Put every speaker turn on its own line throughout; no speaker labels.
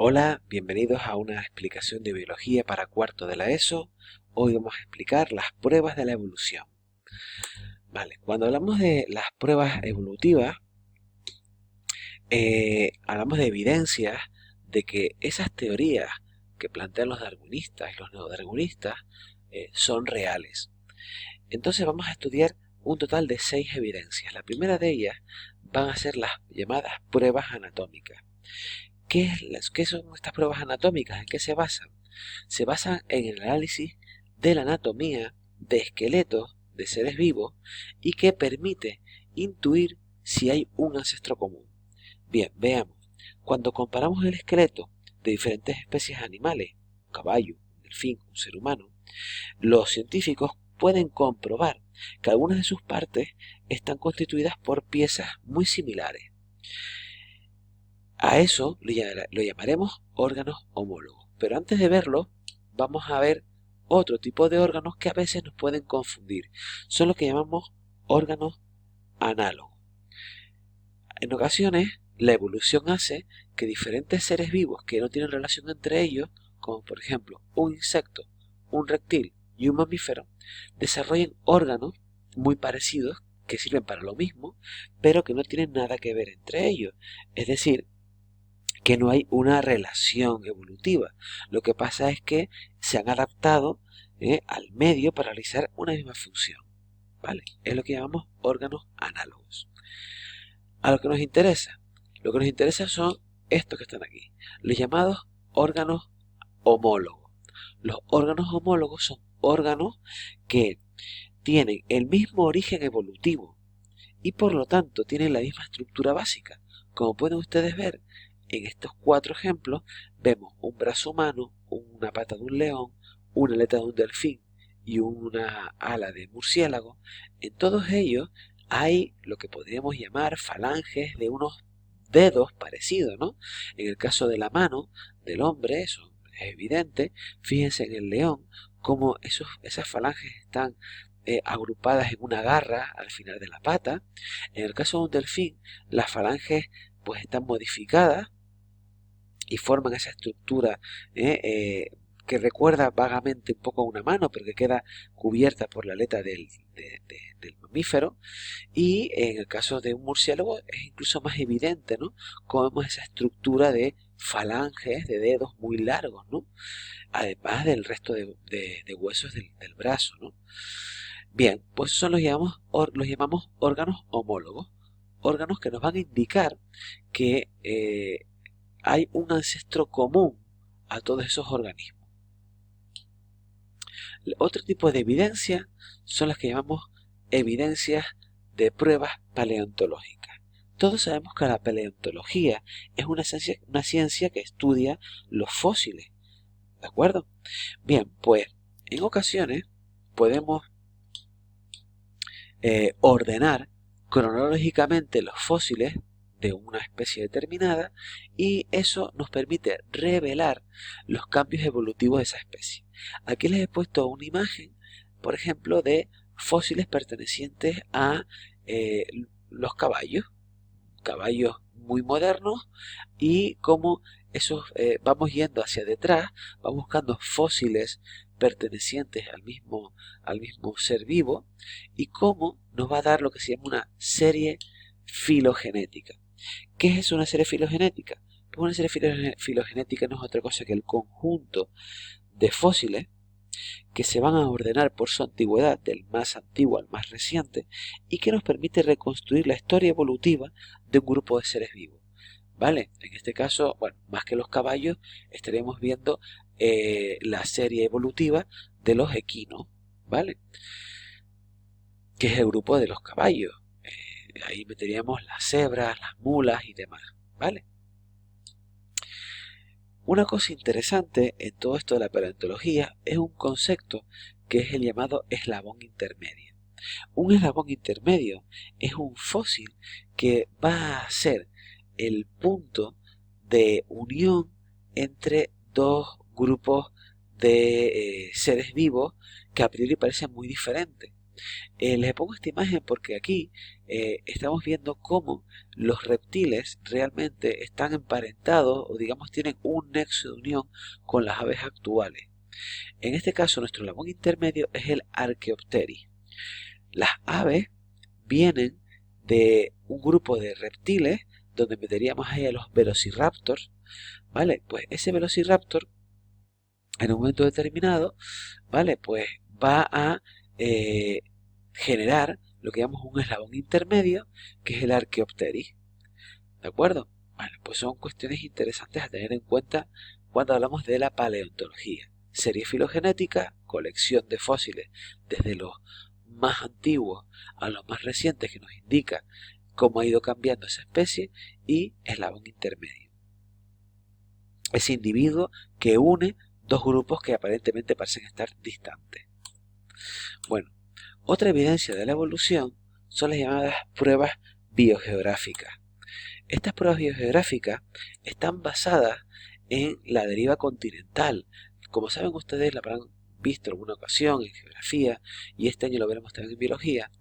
Hola, bienvenidos a una explicación de biología para cuarto de la ESO. Hoy vamos a explicar las pruebas de la evolución. Vale, cuando hablamos de las pruebas evolutivas, hablamos de evidencias de que esas teorías que plantean los darwinistas y los neodarwinistas son reales. Entonces vamos a estudiar un total de 6 evidencias. La primera de ellas van a ser las llamadas pruebas anatómicas. ¿Qué son estas pruebas anatómicas? ¿En qué se basan? Se basan en el análisis de la anatomía de esqueletos de seres vivos y que permite intuir si hay un ancestro común. Bien, veamos. Cuando comparamos el esqueleto de diferentes especies animales, un caballo, un delfín, un ser humano, los científicos pueden comprobar que algunas de sus partes están constituidas por piezas muy similares. A eso lo llamaremos órganos homólogos. Pero antes de verlo, vamos a ver otro tipo de órganos que a veces nos pueden confundir. Son los que llamamos órganos análogos. En ocasiones, la evolución hace que diferentes seres vivos que no tienen relación entre ellos, como por ejemplo un insecto, un reptil y un mamífero, desarrollen órganos muy parecidos que sirven para lo mismo, pero que no tienen nada que ver entre ellos. Es decir, que no hay una relación evolutiva. Lo que pasa es que se han adaptado al medio para realizar una misma función. ¿Vale? Es lo que llamamos órganos análogos. A lo que nos interesa son estos que están aquí, los llamados órganos homólogos. Los órganos homólogos son órganos que tienen el mismo origen evolutivo y por lo tanto tienen la misma estructura básica. Como pueden ustedes ver, en estos 4 ejemplos vemos un brazo humano, una pata de un león, una aleta de un delfín y una ala de murciélago. En todos ellos hay lo que podríamos llamar falanges de unos dedos parecidos, ¿no? En el caso de la mano del hombre, eso es evidente. Fíjense en el león cómo esas falanges están agrupadas en una garra al final de la pata. En el caso de un delfín, las falanges pues están modificadas y forman esa estructura que recuerda vagamente un poco a una mano, pero que queda cubierta por la aleta del mamífero. Y en el caso de un murciélago es incluso más evidente, ¿no? Como vemos esa estructura de falanges, de dedos muy largos, ¿no? Además del resto de huesos del brazo, ¿no? Bien, pues eso los llamamos órganos homólogos, órganos que nos van a indicar que hay un ancestro común a todos esos organismos. Otro tipo de evidencia son las que llamamos evidencias de pruebas paleontológicas. Todos sabemos que la paleontología es una ciencia que estudia los fósiles, ¿de acuerdo? Bien, pues en ocasiones podemos ordenar cronológicamente los fósiles de una especie determinada y eso nos permite revelar los cambios evolutivos de esa especie. Aquí les he puesto una imagen, por ejemplo, de fósiles pertenecientes a los caballos muy modernos, y cómo esos vamos yendo hacia detrás, vamos buscando fósiles pertenecientes al mismo ser vivo, y cómo nos va a dar lo que se llama una serie filogenética. ¿Qué es eso, una serie filogenética? Pues una serie filogenética no es otra cosa que el conjunto de fósiles que se van a ordenar por su antigüedad, del más antiguo al más reciente, y que nos permite reconstruir la historia evolutiva de un grupo de seres vivos. ¿Vale? En este caso, bueno, más que los caballos, estaremos viendo la serie evolutiva de los equinos, ¿vale? Que es el grupo de los caballos. Ahí meteríamos las cebras, las mulas y demás, ¿vale? Una cosa interesante en todo esto de la paleontología es un concepto que es el llamado eslabón intermedio. Un eslabón intermedio es un fósil que va a ser el punto de unión entre dos grupos de seres vivos que a priori parecen muy diferentes. Les pongo esta imagen porque aquí estamos viendo cómo los reptiles realmente están emparentados o digamos tienen un nexo de unión con las aves actuales. En este caso nuestro labón intermedio es el Archaeopteryx. Las aves vienen de un grupo de reptiles donde meteríamos ahí a los velociraptors, ¿vale? Pues ese velociraptor en un momento determinado, ¿vale? Pues va a generar lo que llamamos un eslabón intermedio, que es el Archaeopteryx, ¿de acuerdo? Vale, pues son cuestiones interesantes a tener en cuenta cuando hablamos de la paleontología. Serie filogenética, colección de fósiles desde los más antiguos a los más recientes que nos indica cómo ha ido cambiando esa especie, y eslabón intermedio. Ese individuo que une dos grupos que aparentemente parecen estar distantes. Bueno, otra evidencia de la evolución son las llamadas pruebas biogeográficas. Estas pruebas biogeográficas están basadas en la deriva continental. Como saben ustedes, la habrán visto en alguna ocasión en geografía, y este año lo veremos también en biología,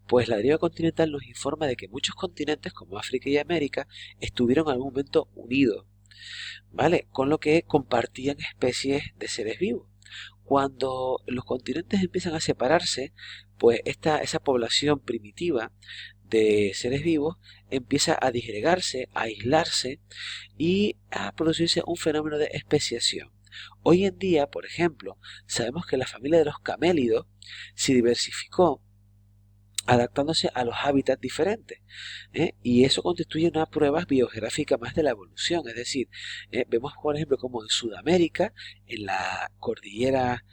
pues la deriva continental nos informa de que muchos continentes como África y América estuvieron en algún momento unidos, ¿vale? Con lo que compartían especies de seres vivos. Cuando los continentes empiezan a separarse, pues esa población primitiva de seres vivos empieza a disgregarse, a aislarse y a producirse un fenómeno de especiación. Hoy en día, por ejemplo, sabemos que la familia de los camélidos se diversificó adaptándose a los hábitats diferentes, y eso constituye una prueba biogeográfica más de la evolución. Es decir, vemos por ejemplo como en Sudamérica, en la cordillera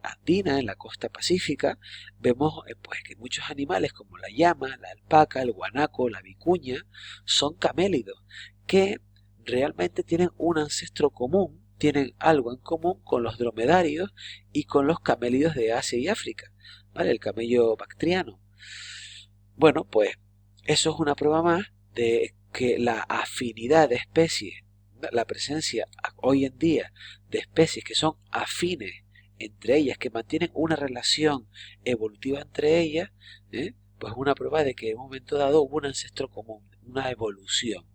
andina, en la costa pacífica, vemos pues que muchos animales como la llama, la alpaca, el guanaco, la vicuña son camélidos que realmente tienen un ancestro común, tienen algo en común con los dromedarios y con los camélidos de Asia y África, ¿vale? El camello bactriano. Bueno, pues eso es una prueba más de que la afinidad de especies, la presencia hoy en día de especies que son afines entre ellas, que mantienen una relación evolutiva entre ellas, pues es una prueba de que en un momento dado hubo un ancestro común, una evolución.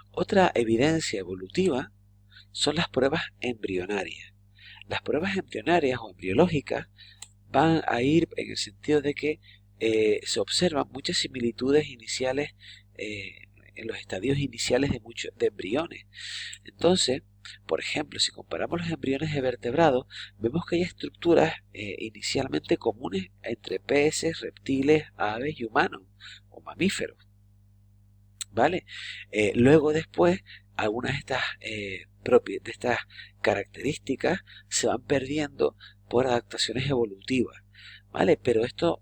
Otra evidencia evolutiva son las pruebas embrionarias. Las pruebas embrionarias o embriológicas van a ir en el sentido de que se observan muchas similitudes iniciales en los estadios iniciales de embriones. Entonces, por ejemplo, si comparamos los embriones de vertebrados, vemos que hay estructuras inicialmente comunes entre peces, reptiles, aves y humanos o mamíferos, ¿vale? Luego después, algunas de estas características se van perdiendo por adaptaciones evolutivas, ¿vale? Pero esto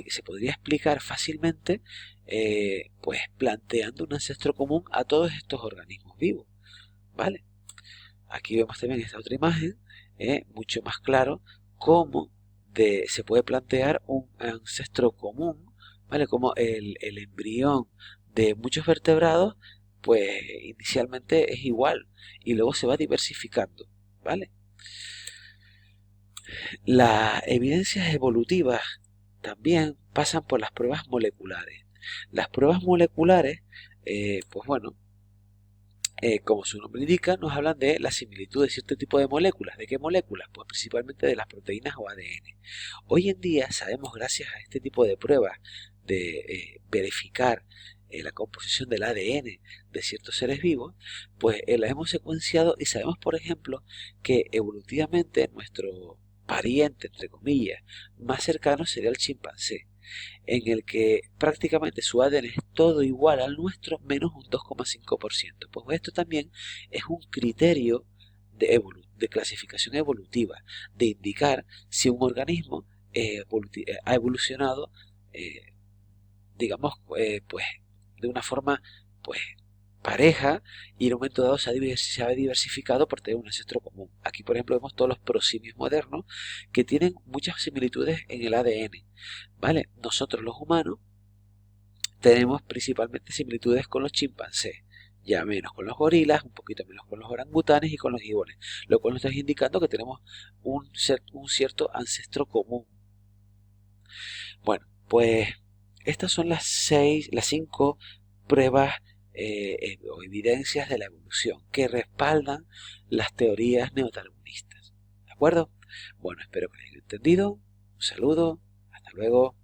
se podría explicar fácilmente, pues planteando un ancestro común a todos estos organismos vivos, ¿vale? Aquí vemos también esta otra imagen, mucho más claro, cómo se puede plantear un ancestro común, ¿vale? Como el embrión de muchos vertebrados, pues inicialmente es igual y luego se va diversificando, ¿vale? Las evidencias evolutivas también pasan por las pruebas moleculares. Las pruebas moleculares, pues bueno, como su nombre indica, nos hablan de la similitud de cierto tipo de moléculas. ¿De qué moléculas? Pues principalmente de las proteínas o ADN. Hoy en día sabemos, gracias a este tipo de pruebas, de verificar la composición del ADN de ciertos seres vivos, pues las hemos secuenciado y sabemos, por ejemplo, que evolutivamente nuestro pariente, entre comillas, más cercano sería el chimpancé, en el que prácticamente su ADN es todo igual al nuestro menos un 2,5%. Pues esto también es un criterio de clasificación evolutiva, de indicar si un organismo ha evolucionado, digamos, pues de una forma pues pareja, y en un momento dado se ha diversificado por tener un ancestro común. Aquí, por ejemplo, vemos todos los prosimios modernos que tienen muchas similitudes en el ADN, ¿vale? Nosotros los humanos tenemos principalmente similitudes con los chimpancés, ya menos con los gorilas, un poquito menos con los orangutanes y con los gibones, lo cual nos está indicando que tenemos un cierto ancestro común. Bueno, pues estas son las 5 pruebas o evidencias de la evolución que respaldan las teorías neodarwinistas. ¿De acuerdo? Bueno, espero que lo hayan entendido. Un saludo. Hasta luego.